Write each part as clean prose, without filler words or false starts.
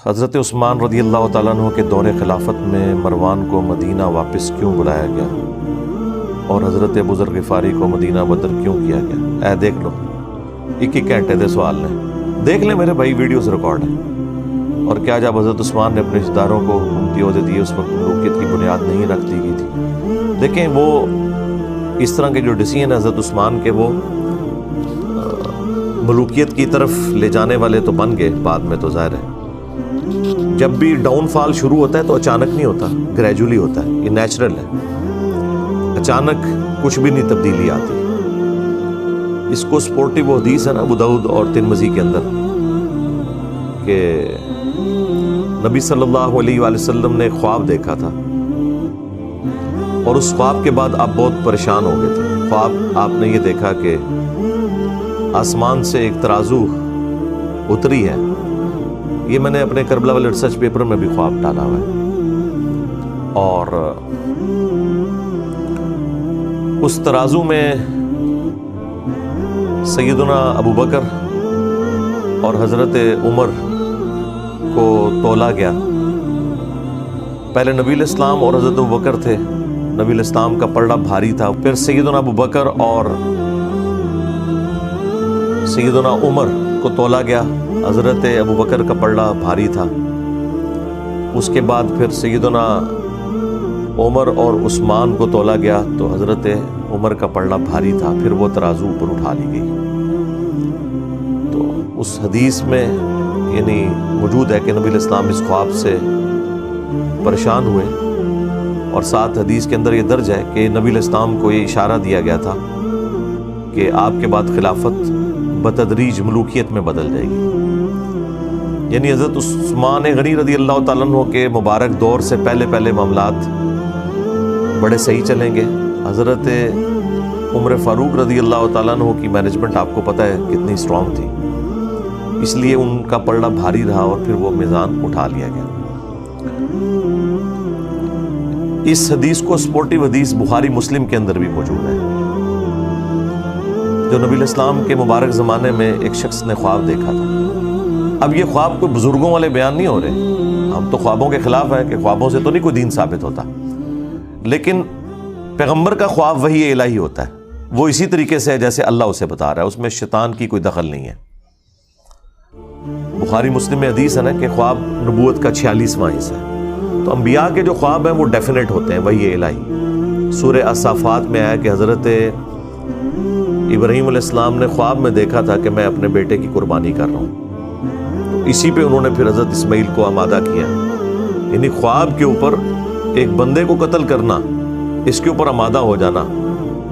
حضرت عثمان رضی اللہ تعالیٰ عنہ کے دور خلافت میں مروان کو مدینہ واپس کیوں بلایا گیا اور حضرت ابو ذر غفاری کو مدینہ بدر کیوں کیا گیا؟ دیکھ لو، 1 گھنٹے دے سوال نے دیکھ لیں میرے بھائی، ویڈیوز ریکارڈ ہیں۔ اور کیا جب حضرت عثمان نے اپنے رشتہ داروں کو حکومتی عہدے دیے اس وقت ملوکیت کی بنیاد نہیں رکھ دی گئی تھی؟ دیکھیں، وہ اس طرح کے جو ڈیسیژن حضرت عثمان کے وہ ملوکیت کی طرف لے جانے والے تو بن گئے بعد میں، تو ظاہر ہے جب بھی ڈاؤن فال شروع ہوتا ہے تو اچانک نہیں ہوتا، گریجولی ہوتا ہے، یہ نیچرل ہے، اچانک کچھ بھی نہیں تبدیلی آتی۔ اس کو سپورٹیو حدیث ہے نا ابو داؤد اور ترمذی کے اندر کہ نبی صلی اللہ علیہ وآلہ وسلم نے ایک خواب دیکھا تھا اور اس خواب کے بعد آپ بہت پریشان ہو گئے تھے۔ خواب آپ نے یہ دیکھا کہ آسمان سے ایک ترازو اتری ہے، یہ میں نے اپنے کربلا والے ریسرچ پیپر میں بھی خواب ڈالا ہوا ہے، اور اس ترازو میں سیدنا ابو بکر اور حضرت عمر کو تولا گیا۔ پہلے نبی الاسلام اور حضرت ابو بکر تھے، نبی الاسلام کا پلڑا بھاری تھا، پھر سیدنا ابو بکر اور سیدنا عمر کو تولا گیا، حضرت ابو بکر کا پلڑا بھاری تھا، اس کے بعد پھر سیدنا عمر اور عثمان کو تولا گیا تو حضرت عمر کا پلڑا بھاری تھا، پھر وہ ترازو اوپر اٹھا لی گئی۔ تو اس حدیث میں یعنی موجود ہے کہ نبی الاسلام اس خواب سے پریشان ہوئے، اور ساتھ حدیث کے اندر یہ درج ہے کہ نبی الاسلام کو یہ اشارہ دیا گیا تھا کہ آپ کے بعد خلافت بتدریج ملوکیت میں بدل جائے گی، یعنی حضرت عثمان غنی رضی اللہ تعالیٰ عنہ کے مبارک دور سے پہلے معاملات بڑے صحیح چلیں گے۔ حضرت عمر فاروق رضی اللہ تعالیٰ عنہ کی مینجمنٹ آپ کو پتہ ہے کتنی اسٹرانگ تھی، اس لیے ان کا پلڑا بھاری رہا اور پھر وہ میزان اٹھا لیا گیا۔ اس حدیث کو سپورٹیو حدیث بخاری مسلم کے اندر بھی موجود ہے، جو نبی الاسلام کے مبارک زمانے میں ایک شخص نے خواب دیکھا تھا۔ اب یہ خواب کوئی بزرگوں والے بیان نہیں ہو رہے، ہم تو خوابوں کے خلاف ہیں کہ خوابوں سے تو نہیں کوئی دین ثابت ہوتا، لیکن پیغمبر کا خواب وحی الہی ہوتا ہے، وہ اسی طریقے سے ہے جیسے اللہ اسے بتا رہا ہے، اس میں شیطان کی کوئی دخل نہیں ہے۔ بخاری مسلم میں حدیث ہے نا کہ خواب نبوت کا 46واں حصہ ہے، تو انبیاء کے جو خواب ہیں وہ ڈیفینیٹ ہوتے ہیں، وحی الہی۔ سورہ الصافات میں آیا کہ حضرت ابراہیم علیہ السلام نے خواب میں دیکھا تھا کہ میں اپنے بیٹے کی قربانی کر رہا ہوں، تو اسی پہ انہوں نے پھر حضرت اسماعیل کو آمادہ کیا، یعنی خواب کے اوپر ایک بندے کو قتل کرنا، اس کے اوپر آمادہ ہو جانا،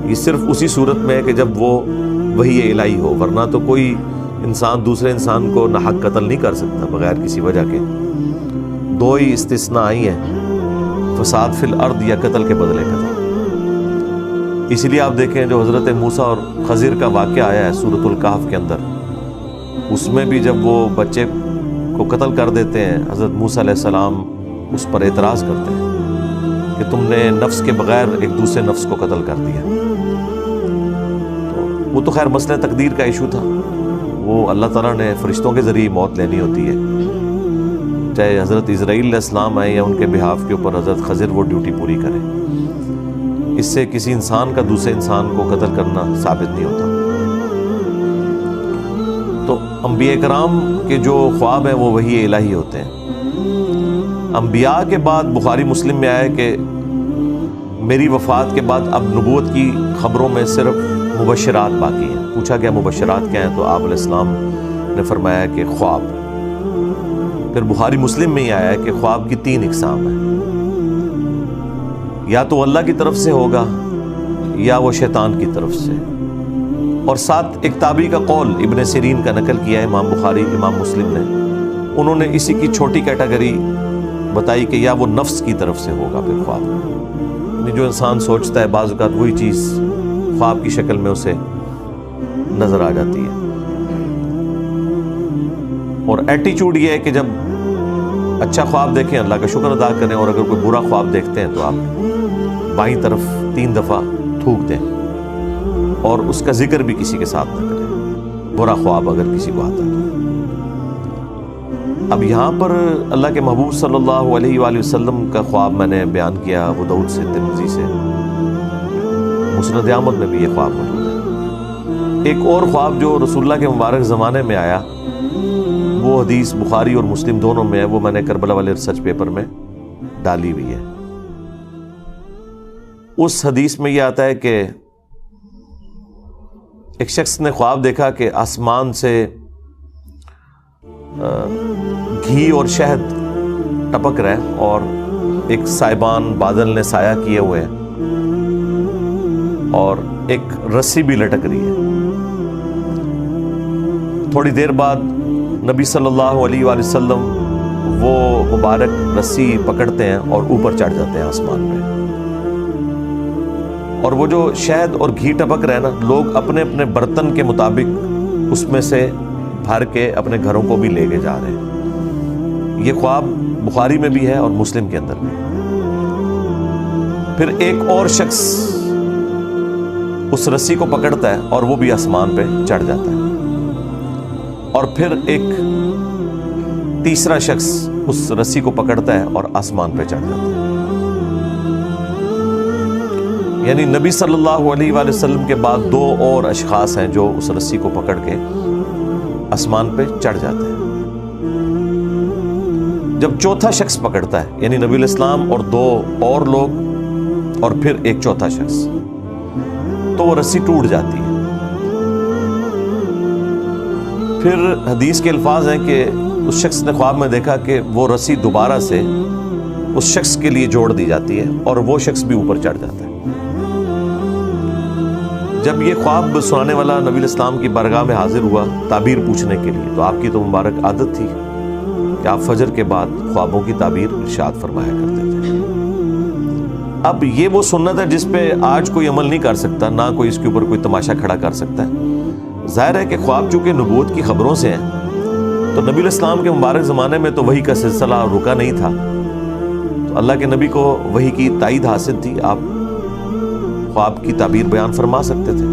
یہ صرف اسی صورت میں ہے کہ جب وہ وحی الہی ہو، ورنہ تو کوئی انسان دوسرے انسان کو ناحق قتل نہیں کر سکتا بغیر کسی وجہ کے۔ 2 ہی استثناء آئی ہیں، فساد فی الارض یا قتل کے بدلے قتل۔ اسی لیے آپ دیکھیں جو حضرت موسیٰ اور خضر کا واقعہ آیا ہے سورۃ الکہف کے اندر، اس میں بھی جب وہ بچے کو قتل کر دیتے ہیں، حضرت موسیٰ علیہ السلام اس پر اعتراض کرتے ہیں کہ تم نے نفس کے بغیر ایک دوسرے نفس کو قتل کر دیا۔ تو وہ تو خیر مسئلہ تقدیر کا ایشو تھا، وہ اللہ تعالیٰ نے فرشتوں کے ذریعے موت لینی ہوتی ہے، چاہے حضرت اسرائیل علیہ السلام آئے یا ان کے بہاف کے اوپر حضرت خضر وہ ڈیوٹی پوری کرے، اس سے کسی انسان کا دوسرے انسان کو قتل کرنا ثابت نہیں ہوتا۔ تو انبیاء کرام کے جو خواب ہیں وہ وحی الہی ہوتے ہیں۔ انبیاء کے بعد بخاری مسلم میں آیا کہ میری وفات کے بعد اب نبوت کی خبروں میں صرف مبشرات باقی ہیں۔ پوچھا گیا مبشرات کیا ہیں، تو آپ علیہ السلام نے فرمایا کہ خواب۔ پھر بخاری مسلم میں ہی آیا ہے کہ خواب کی 3 اقسام ہیں، یا تو اللہ کی طرف سے ہوگا یا وہ شیطان کی طرف سے، اور ساتھ ایک تابعی کا قول ابن سیرین کا نقل کیا ہے امام بخاری امام مسلم نے، انہوں نے اسی کی چھوٹی کیٹیگری بتائی کہ یا وہ نفس کی طرف سے ہوگا پھر خواب، یعنی جو انسان سوچتا ہے بعض اوقات وہی چیز خواب کی شکل میں اسے نظر آ جاتی ہے۔ اور ایٹیچیوڈ یہ ہے کہ جب اچھا خواب دیکھیں اللہ کا شکر ادا کریں، اور اگر کوئی برا خواب دیکھتے ہیں تو آپ بائیں طرف 3 دفعہ تھوک دیں، اور اس کا ذکر بھی کسی کے ساتھ نہ کریں، برا خواب اگر کسی کو آتا ہے۔ اب یہاں پر اللہ کے محبوب صلی اللہ علیہ وآلہ وسلم کا خواب میں نے بیان کیا، ابو داؤد سے، ترمذی سے، مسند احمد میں بھی یہ خواب موجود ہے۔ ایک اور خواب جو رسول اللہ کے مبارک زمانے میں آیا، وہ حدیث بخاری اور مسلم دونوں میں ہے، وہ میں نے کربلا والے ریسرچ پیپر میں ڈالی ہوئی ہے۔ اس حدیث میں یہ آتا ہے کہ ایک شخص نے خواب دیکھا کہ آسمان سے گھی اور شہد ٹپک رہا ہے اور ایک سائبان بادل نے سایہ کیے ہوئے ہیں اور ایک رسی بھی لٹک رہی ہے۔ تھوڑی دیر بعد نبی صلی اللہ علیہ وآلہ وسلم وہ مبارک رسی پکڑتے ہیں اور اوپر چڑھ جاتے ہیں آسمان پہ، اور وہ جو شہد اور گھی ٹپک رہے ہیں نا، لوگ اپنے اپنے برتن کے مطابق اس میں سے بھر کے اپنے گھروں کو بھی لے کے جا رہے ہیں۔ یہ خواب بخاری میں بھی ہے اور مسلم کے اندر بھی۔ پھر ایک اور شخص اس رسی کو پکڑتا ہے اور وہ بھی آسمان پہ چڑھ جاتا ہے، اور پھر ایک تیسرا شخص اس رسی کو پکڑتا ہے اور آسمان پہ چڑھ جاتا ہے۔ یعنی نبی صلی اللہ علیہ وآلہ وسلم کے بعد دو اور اشخاص ہیں جو اس رسی کو پکڑ کے آسمان پہ چڑھ جاتے ہیں۔ جب چوتھا شخص پکڑتا ہے، یعنی نبی الاسلام اور دو اور لوگ اور پھر ایک چوتھا شخص، تو وہ رسی ٹوٹ جاتی ہے۔ پھر حدیث کے الفاظ ہیں کہ اس شخص نے خواب میں دیکھا کہ وہ رسی دوبارہ سے اس شخص کے لیے جوڑ دی جاتی ہے اور وہ شخص بھی اوپر چڑھ جاتا ہے۔ جب یہ خواب سنانے والا نبی الاسلام کی بارگاہ میں حاضر ہوا تعبیر پوچھنے کے لیے، تو آپ کی تو مبارک عادت تھی کہ آپ فجر کے بعد خوابوں کی تعبیر ارشاد فرمایا کرتے تھے۔ اب یہ وہ سنت ہے جس پہ آج کوئی عمل نہیں کر سکتا، نہ کوئی اس کے اوپر کوئی تماشا کھڑا کر سکتا ہے۔ ظاہر ہے کہ خواب چونکہ نبوت کی خبروں سے ہیں، تو نبی الاسلام کے مبارک زمانے میں تو وحی کا سلسلہ رکا نہیں تھا، تو اللہ کے نبی کو وحی کی تائید حاصل تھی، آپ خواب کی تعبیر بیان فرما سکتے تھے۔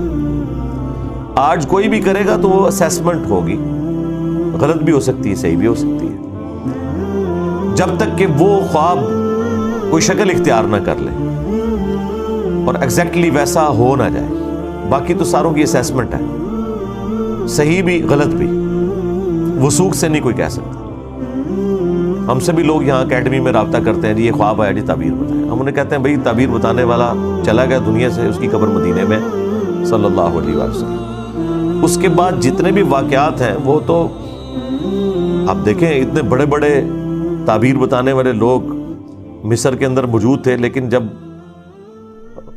آج کوئی بھی کرے گا تو وہ اسیسمنٹ ہوگی، غلط بھی ہو سکتی ہے، صحیح بھی ہو سکتی ہے، جب تک کہ وہ خواب کوئی شکل اختیار نہ کر لے اور ایگزیکٹلی ویسا ہو نہ جائے۔ باقی تو ساروں کی اسیسمنٹ ہے، صحیح بھی غلط بھی، وثوق سے نہیں کوئی کہہ سکتا۔ ہم سے بھی لوگ یہاں اکیڈمی میں رابطہ کرتے ہیں، جی یہ خواب آیا، جی تعبیر بتائیں۔ ہم انہیں کہتے ہیں بھئی تعبیر بتانے والا چلا گیا دنیا سے، اس کی قبر مدینے میں صلی اللہ علیہ وسلم۔ اس کے بعد جتنے بھی واقعات ہیں وہ تو آپ دیکھیں، اتنے بڑے بڑے تعبیر بتانے والے لوگ مصر کے اندر موجود تھے، لیکن جب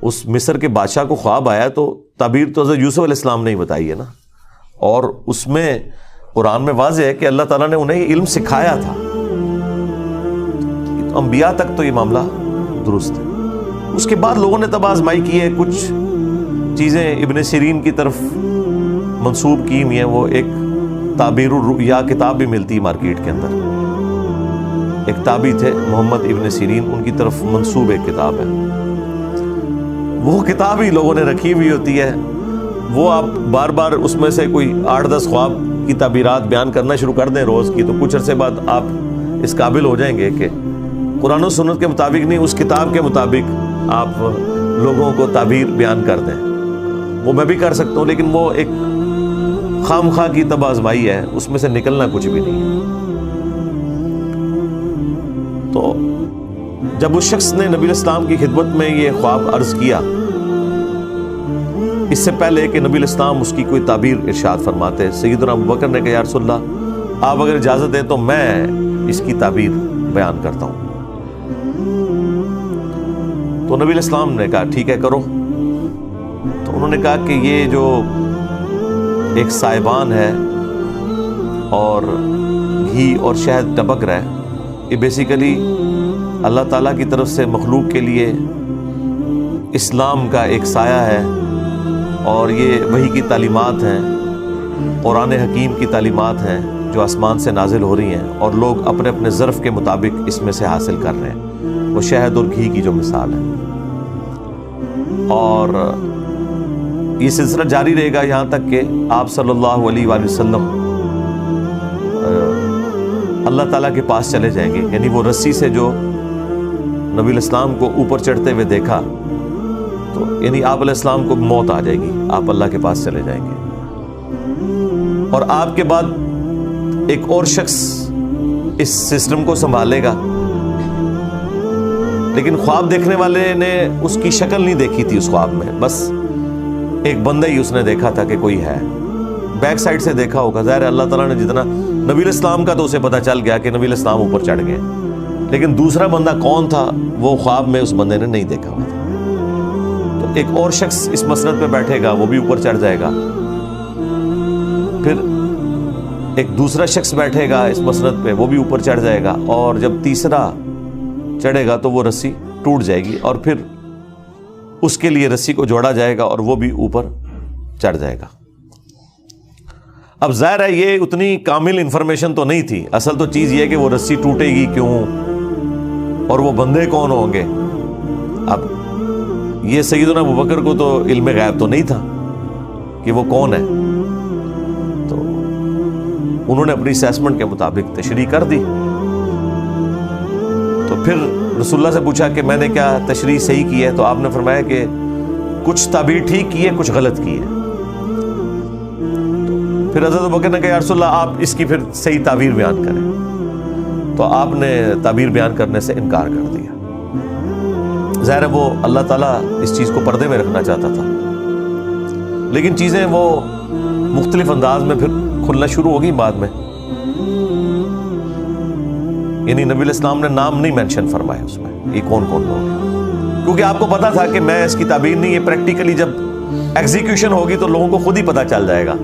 اس مصر کے بادشاہ کو خواب آیا تو تعبیر تو حضرت یوسف علیہ السلام نے ہی بتائی ہے نا، اور اس میں قرآن میں واضح ہے کہ اللہ تعالیٰ نے انہیں علم سکھایا تھا۔ انبیاء تک تو یہ معاملہ درست ہے۔ اس کے بعد لوگوں نے تب آزمائی کی ہے، کچھ چیزیں ابن سیرین کی طرف منسوب کی ہوئی ہیں، وہ ایک تعبیر الرؤیا کتاب بھی ملتی ہے مارکیٹ کے اندر، ایک تابعی تھے محمد ابن سیرین، ان کی طرف منسوب ایک کتاب ہے، وہ کتاب ہی لوگوں نے رکھی ہوئی ہوتی ہے، وہ آپ بار بار اس میں سے کوئی 8-10 خواب کی تعبیرات بیان کرنا شروع کر دیں روز کی، تو کچھ عرصے بعد آپ اس قابل ہو جائیں گے کہ قرآن و سنت کے مطابق نہیں، اس کتاب کے مطابق آپ لوگوں کو تعبیر بیان کر دیں۔ وہ میں بھی کر سکتا ہوں، لیکن وہ ایک خام خواہ کی تب آزمائی ہے، اس میں سے نکلنا کچھ بھی نہیں ہے۔ تو جب اس شخص نے نبی الاسلام کی خدمت میں یہ خواب عرض کیا، اس سے پہلے کہ نبی الاسلام اس کی کوئی تعبیر ارشاد فرماتے، سیدنا ابوبکر نے کہا یا رسول اللہ، آپ اگر اجازت دیں تو میں اس کی تعبیر بیان کرتا ہوں۔ تو نبی الاسلام نے کہا ٹھیک ہے کرو۔ تو انہوں نے کہا کہ یہ جو ایک سائبان ہے اور گھی اور شہد ٹپک رہا ہے، یہ بیسیکلی اللہ تعالیٰ کی طرف سے مخلوق کے لیے اسلام کا ایک سایہ ہے، اور یہ وحی کی تعلیمات ہیں، قرآن حکیم کی تعلیمات ہیں جو آسمان سے نازل ہو رہی ہیں، اور لوگ اپنے اپنے ظرف کے مطابق اس میں سے حاصل کر رہے ہیں۔ وہ شہد اور گھی کی جو مثال ہے، اور یہ سلسلہ جاری رہے گا یہاں تک کہ آپ صلی اللہ علیہ وآلہ وسلم اللہ تعالیٰ کے پاس چلے جائیں گے. یعنی وہ رسی سے جو نبی علیہ السلام کو اوپر چڑھتے ہوئے دیکھا تو یعنی آپ علیہ السلام کو موت آ جائے گی, آپ اللہ کے پاس چلے جائیں گے, اور آپ کے بعد ایک اور شخص اس سسٹم کو سنبھالے گا. لیکن خواب دیکھنے والے نے اس کی شکل نہیں دیکھی تھی اس خواب میں, بس ایک بندہ ہی اس نے دیکھا تھا کہ کوئی ہے, بیک سائڈ سے دیکھا ہوگا. ظاہر ہے اللہ تعالیٰ نے جتنا نبی علیہ السلام کا تو اسے پتا چل گیا کہ نبی علیہ السلام اوپر چڑھ گئے, لیکن دوسرا بندہ کون تھا وہ خواب میں اس بندے نے نہیں دیکھا ہوا تھا. تو ایک اور شخص اس مسند پہ بیٹھے گا, وہ بھی اوپر چڑھ جائے گا. پھر ایک دوسرا شخص بیٹھے گا اس مسند پہ, وہ بھی اوپر چڑھ جائے گا, اور جب تیسرا چڑھے گا تو وہ رسی ٹوٹ جائے گی, اور پھر اس کے لیے رسی کو جوڑا جائے گا اور وہ بھی اوپر چڑھ جائے گا. اب ظاہر ہے یہ اتنی کامل انفارمیشن تو نہیں تھی. اصل تو چیز یہ ہے کہ وہ رسی ٹوٹے گی کیوں اور وہ بندے کون ہوں گے. اب یہ سیدنا ابوبکر کو تو علم غیب تو نہیں تھا کہ وہ کون ہے, تو انہوں نے اپنی اسیسمنٹ کے مطابق تشریح کر دی. تو پھر رسول اللہ سے پوچھا کہ میں نے کیا تشریح صحیح کی ہے, تو آپ نے فرمایا کہ کچھ تعبیر ٹھیک کی ہے, کچھ غلط کی ہے. پھر حضرت ابوبکر نے کہا یا رسول اللہ آپ اس کی پھر صحیح تعبیر بیان کریں, تو آپ نے تعبیر بیان کرنے سے انکار کر دیا. ظاہر ہے وہ اللہ تعالیٰ اس چیز کو پردے میں رکھنا چاہتا تھا, لیکن چیزیں وہ مختلف انداز میں پھر کھلنا شروع ہو گئی بعد میں. یعنی نبی علیہ السلام نے نام نہیں مینشن فرمایا اس میں یہ کون کون لوگ ہیں, کیونکہ آپ کو پتا تھا کہ میں اس کی تعبیر نہیں, یہ پریکٹیکلی جب ایگزیکیوشن ہوگی تو لوگوں کو خود ہی پتا چل جائے گا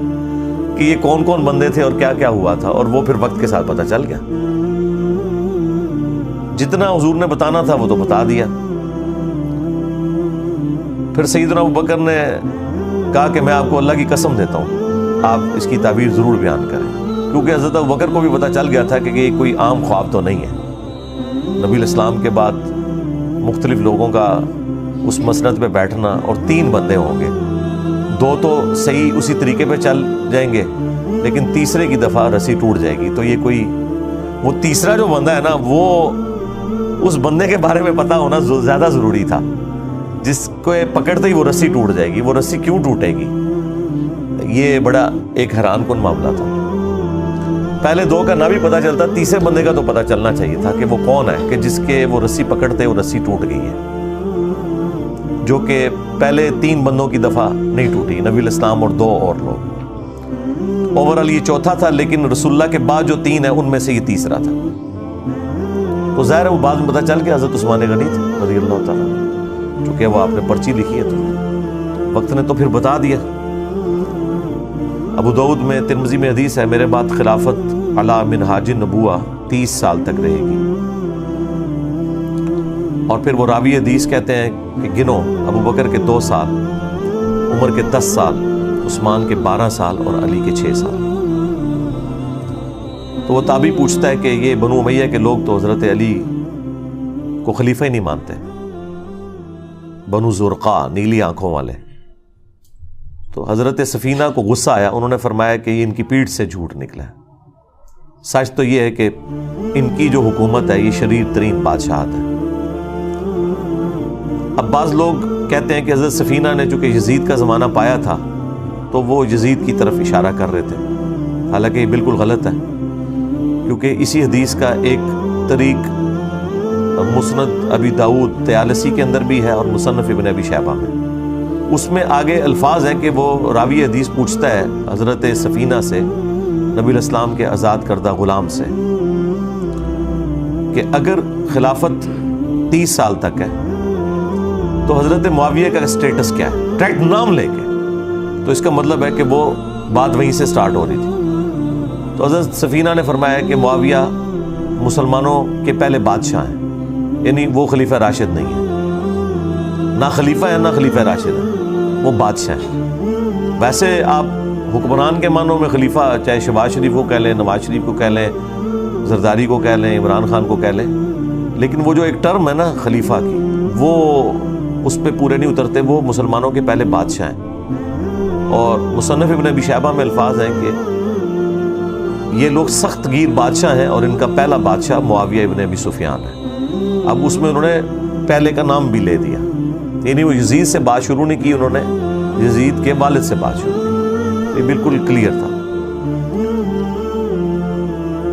کہ یہ کون کون بندے تھے اور کیا کیا ہوا تھا, اور وہ پھر وقت کے ساتھ پتا چل گیا. جتنا حضور نے بتانا تھا وہ تو بتا دیا. پھر سیدنا ابوبکر نے کہا کہ میں آپ کو اللہ کی قسم دیتا ہوں آپ اس کی تعبیر ضرور بیان کریں, کیونکہ حضرت ابوبکر کو بھی پتا چل گیا تھا کہ یہ کوئی عام خواب تو نہیں ہے. نبی علیہ السلام کے بعد مختلف لوگوں کا اس مسند پہ بیٹھنا, اور 3 بندے ہوں گے, 2 تو صحیح اسی طریقے پہ چل جائیں گے, لیکن تیسرے کی دفعہ رسی ٹوٹ جائے گی. تو یہ کوئی وہ تیسرا جو بندہ ہے نا, وہ اس بندے کے بارے میں پتا ہونا زیادہ ضروری تھا, جس کو پکڑتے ہی وہ رسی ٹوٹ جائے گی. وہ رسی کیوں ٹوٹے گی, یہ بڑا ایک حیران کن معاملہ تھا. پہلے 2 کا نہ بھی پتا چلتا, تیسرے بندے کا تو پتا چلنا چاہیے تھا کہ وہ کون ہے, کہ جس کے وہ رسی پکڑتے وہ رسی ٹوٹ گئی ہے, جو کہ پہلے 3 بندوں کی دفعہ نہیں ٹوٹی, نبی علیہ السلام اور 2 اور لوگ. اوورال یہ چوتھا تھا, لیکن رسول اللہ کے بعد جو 3 ہیں ان میں سے یہ تیسرا تھا. تو ظاہر ہے وہ بعد میں پتا چل کے حضرت عثمان غنی تھے رضی اللہ تعالیٰ, چونکہ وہ آپ نے پرچی لکھی ہے تو وقت نے تو پھر بتا دیا. ابو داؤد میں, ترمذی میں حدیث ہے, میرے بعد خلافت علی منہاج النبوہ 30 سال تک رہے گی. اور پھر وہ راوی حدیث کہتے ہیں کہ گنو, ابو بکر کے 2 سال, عمر کے 10 سال, عثمان کے 12 سال اور علی کے 6 سال. تو وہ تابعی پوچھتا ہے کہ یہ بنو امیہ کے لوگ تو حضرت علی کو خلیفہ ہی نہیں مانتے, بنو زرقا نیلی آنکھوں والے. تو حضرت سفینہ کو غصہ آیا, انہوں نے فرمایا کہ یہ ان کی پیٹھ سے جھوٹ نکلا ہے. سچ تو یہ ہے کہ ان کی جو حکومت ہے یہ شریر ترین بادشاہت ہے. اب بعض لوگ کہتے ہیں کہ حضرت سفینہ نے چونکہ یزید کا زمانہ پایا تھا تو وہ یزید کی طرف اشارہ کر رہے تھے, حالانکہ یہ بالکل غلط ہے, کیونکہ اسی حدیث کا ایک طریق مسند ابی داؤد طیالسی کے اندر بھی ہے اور مصنف ابن ابی شیبہ میں. اس میں آگے الفاظ ہیں کہ وہ راوی حدیث پوچھتا ہے حضرت سفینہ سے, نبی علیہ السلام کے آزاد کردہ غلام سے, کہ اگر خلافت 30 سال تک ہے تو حضرت معاویہ کا اسٹیٹس کیا ہے, ڈائریکٹ نام لے کے. تو اس کا مطلب ہے کہ وہ بات وہیں سے سٹارٹ ہو رہی تھی. تو حضرت سفینہ نے فرمایا کہ معاویہ مسلمانوں کے پہلے بادشاہ ہیں, یعنی وہ خلیفہ راشد نہیں ہے, نہ خلیفہ ہے نہ خلیفہ راشد ہے, وہ بادشاہ ہیں. ویسے آپ حکمران کے معنوں میں خلیفہ چاہے شہباز شریف کو کہہ لیں, نواز شریف کو کہہ لیں, زرداری کو کہہ لیں, عمران خان کو کہہ لیں, لیکن وہ جو ایک ٹرم ہے نا خلیفہ کی, وہ اس پہ پورے نہیں اترتے. وہ مسلمانوں کے پہلے بادشاہ ہیں. اور مصنف ابن ابی شیبہ میں الفاظ ہیں کہ یہ لوگ سخت گیر بادشاہ ہیں اور ان کا پہلا بادشاہ معاویہ ابن ابی سفیان ہے۔ اب اس میں انہوں نے پہلے کا نام بھی لے دیا، یعنی وہ یزید سے بات شروع نہیں کی، انہوں نے یزید کے والد سے بات شروع کی، یہ بالکل کلیئر تھا۔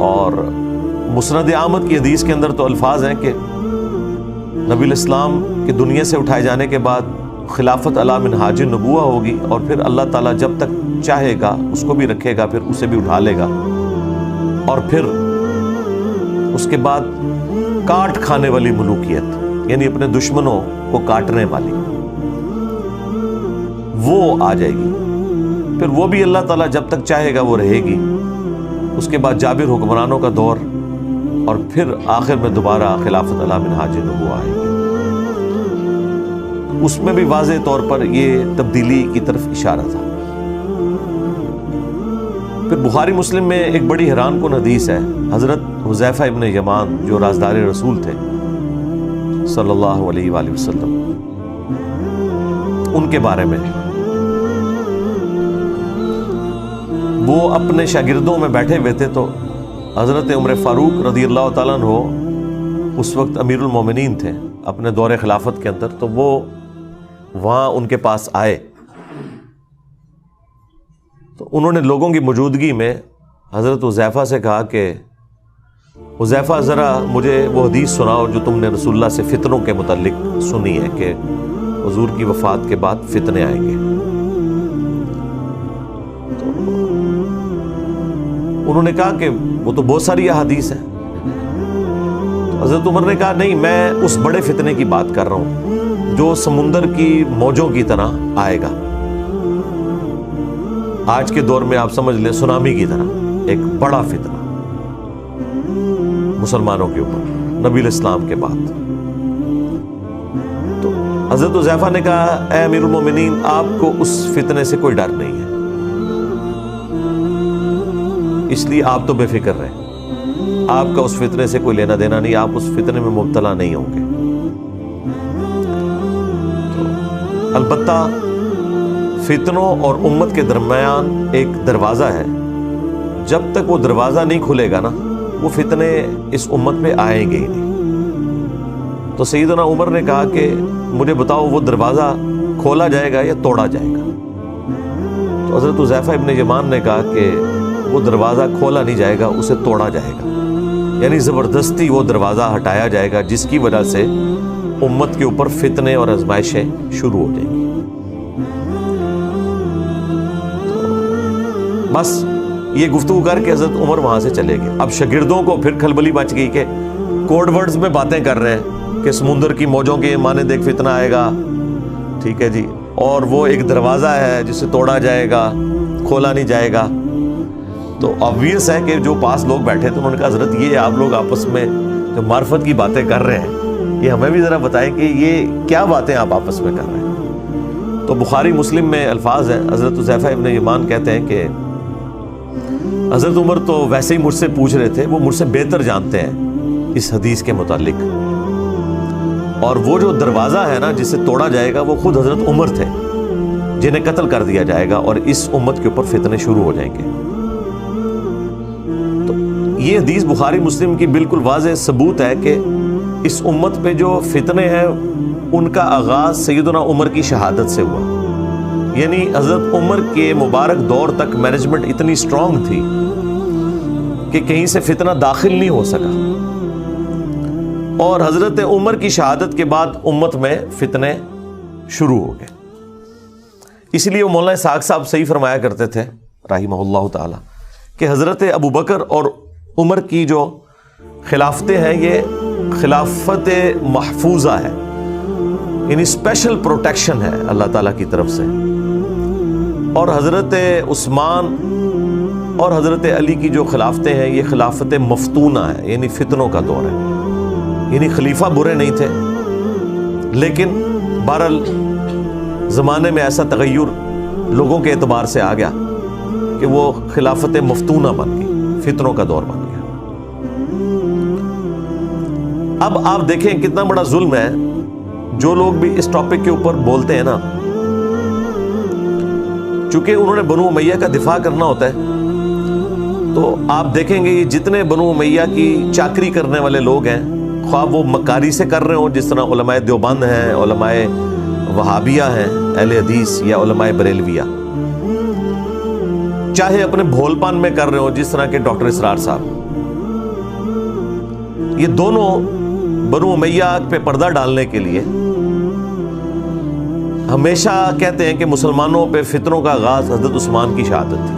اور مسند احمد کی حدیث کے اندر تو الفاظ ہیں کہ نبی الاسلام کے دنیا سے اٹھائے جانے کے بعد خلافت علی منہاج النبوہ ہوگی، اور پھر اللہ تعالیٰ جب تک چاہے گا اس کو بھی رکھے گا، پھر اسے بھی اٹھا لے گا، اور پھر اس کے بعد کاٹ کھانے والی ملوکیت، یعنی اپنے دشمنوں کو کاٹنے والی، وہ آ جائے گی، پھر وہ بھی اللہ تعالیٰ جب تک چاہے گا وہ رہے گی۔ اس کے بعد جابر حکمرانوں کا دور، اور پھر آخر میں دوبارہ خلافت علی منہاج النبوہ آئے گی۔ اس میں بھی واضح طور پر یہ تبدیلی کی طرف اشارہ تھا۔ پھر بخاری مسلم میں ایک بڑی حیران کن حدیث ہے، حضرت حذیفہ ابن یمان جو رازدار رسول تھے صلی اللہ علیہ وآلہ وسلم، ان کے بارے میں وہ اپنے شاگردوں میں بیٹھے ہوئے تھے، تو حضرت عمر فاروق رضی اللہ تعالیٰ عنہ اس وقت امیر المومنین تھے اپنے دور خلافت کے اندر، تو وہ وہاں ان کے پاس آئے، تو انہوں نے لوگوں کی موجودگی میں حضرت حذیفہ سے کہا کہ حذیفہ ذرا مجھے وہ حدیث سناؤ جو تم نے رسول اللہ سے فتنوں کے متعلق سنی ہے کہ حضور کی وفات کے بعد فتنے آئیں گے۔ تو انہوں نے کہا کہ وہ تو بہت ساری احادیث ہیں۔ تو حضرت عمر نے کہا نہیں، میں اس بڑے فتنے کی بات کر رہا ہوں جو سمندر کی موجوں کی طرح آئے گا، آج کے دور میں آپ سمجھ لیں سونامی کی طرح ایک بڑا فتنہ مسلمانوں کے اوپر نبی الاسلام کے بعد۔ تو حضرت حذیفہ نے کہا اے امیر المومنین، آپ کو اس فتنے سے کوئی ڈر نہیں ہے، اس لیے آپ تو بے فکر رہیں، آپ کا اس فتنے سے کوئی لینا دینا نہیں، آپ اس فتنے میں مبتلا نہیں ہوں گے۔ تو البتہ فتنوں اور امت کے درمیان ایک دروازہ ہے، جب تک وہ دروازہ نہیں کھلے گا نا، وہ فتنے اس امت میں آئیں گے ہی نہیں۔ تو سیدنا عمر نے کہا کہ مجھے بتاؤ وہ دروازہ کھولا جائے گا یا توڑا جائے گا؟ تو حضرت حذیفہ ابن یمان نے کہا کہ وہ دروازہ کھولا نہیں جائے گا، اسے توڑا جائے گا، یعنی زبردستی وہ دروازہ ہٹایا جائے گا، جس کی وجہ سے امت کے اوپر فتنے اور آزمائشیں شروع ہو جائیں گی۔ بس یہ گفتگو کر کے حضرت عمر وہاں سے چلے گئے۔ اب شاگردوں کو پھر کھلبلی مچ گئی کہ کوڈ ورڈز میں باتیں کر رہے ہیں کہ سمندر کی موجوں کے مانے دیکھ فتنہ آئے گا، ٹھیک ہے جی، اور وہ ایک دروازہ ہے جسے توڑا جائے گا، کھولا نہیں جائے گا۔ تو obvious ہے کہ جو پاس لوگ بیٹھے تھے انہوں نے کہا حضرت یہ آپ لوگ آپس میں جو معرفت کی باتیں کر رہے ہیں، یہ ہمیں بھی ذرا بتائیں کہ یہ کیا باتیں آپ آپس میں کر رہے ہیں۔ تو بخاری مسلم میں الفاظ ہیں، حضرت حذیفہ ابن یمان کہتے ہیں کہ حضرت عمر تو ویسے ہی مجھ سے پوچھ رہے تھے، وہ مجھ سے بہتر جانتے ہیں اس حدیث کے متعلق، اور وہ جو دروازہ ہے نا جسے توڑا جائے گا وہ خود حضرت عمر تھے جنہیں قتل کر دیا جائے گا اور اس امت کے اوپر فتنے شروع ہو جائیں گے۔ تو یہ حدیث بخاری مسلم کی بالکل واضح ثبوت ہے کہ اس امت پہ جو فتنے ہیں ان کا آغاز سیدنا عمر کی شہادت سے ہوا، یعنی حضرت عمر کے مبارک دور تک مینجمنٹ اتنی سٹرونگ تھی کہ کہیں سے فتنہ داخل نہیں ہو سکا، اور حضرت عمر کی شہادت کے بعد امت میں فتنے شروع ہو گئے۔ اس لیے وہ مولانا اسحاق صاحب صحیح فرمایا کرتے تھے رحمہ اللہ تعالی کہ حضرت ابو بکر اور عمر کی جو خلافتیں ہیں یہ خلافت محفوظہ ہے، یعنی اسپیشل پروٹیکشن ہے اللہ تعالیٰ کی طرف سے، اور حضرت عثمان اور حضرت علی کی جو خلافتیں ہیں یہ خلافت مفتونہ ہے، یعنی فتنوں کا دور ہے، یعنی خلیفہ برے نہیں تھے، لیکن بہرحال زمانے میں ایسا تغیر لوگوں کے اعتبار سے آ گیا کہ وہ خلافت مفتونہ بن گئی، فتنوں کا دور بن گیا۔ اب آپ دیکھیں کتنا بڑا ظلم ہے، جو لوگ بھی اس ٹاپک کے اوپر بولتے ہیں نا، چونکہ انہوں نے بنو امیہ کا دفاع کرنا ہوتا ہے، تو تو آپ دیکھیں گے یہ جتنے بنو امیہ کی چاکری کرنے والے لوگ ہیں، خواہ وہ مکاری سے کر رہے ہوں جس طرح علماء دیوبند ہیں، علماء وہابیہ ہیں اہل حدیث، یا علماء بریلویہ، چاہے اپنے بھول پان میں کر رہے ہوں جس طرح کے ڈاکٹر اسرار صاحب، یہ دونوں بنو امیہ پہ پردہ ڈالنے کے لیے ہمیشہ کہتے ہیں کہ مسلمانوں پہ فتنوں کا آغاز حضرت عثمان کی شہادت تھی،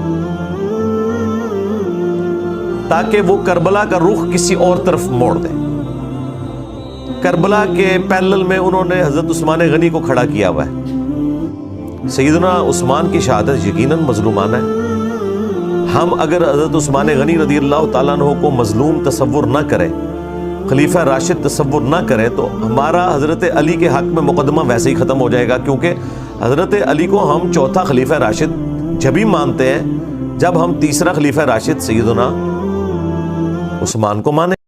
تاکہ وہ کربلا کا رخ کسی اور طرف موڑ دیں۔ کربلا کے پیرلل میں انہوں نے حضرت عثمان غنی کو کھڑا کیا ہوا ہے۔ سیدنا عثمان کی شہادت یقیناً مظلومانہ ہے۔ ہم اگر حضرت عثمان غنی رضی اللہ تعالیٰ عنہ کو مظلوم تصور نہ کریں، خلیفہ راشد تصور نہ کریں، تو ہمارا حضرت علی کے حق میں مقدمہ ویسے ہی ختم ہو جائے گا، کیونکہ حضرت علی کو ہم چوتھا خلیفہ راشد جبھی مانتے ہیں جب ہم تیسرا خلیفہ راشد سیدنا عثمان کو مانیں۔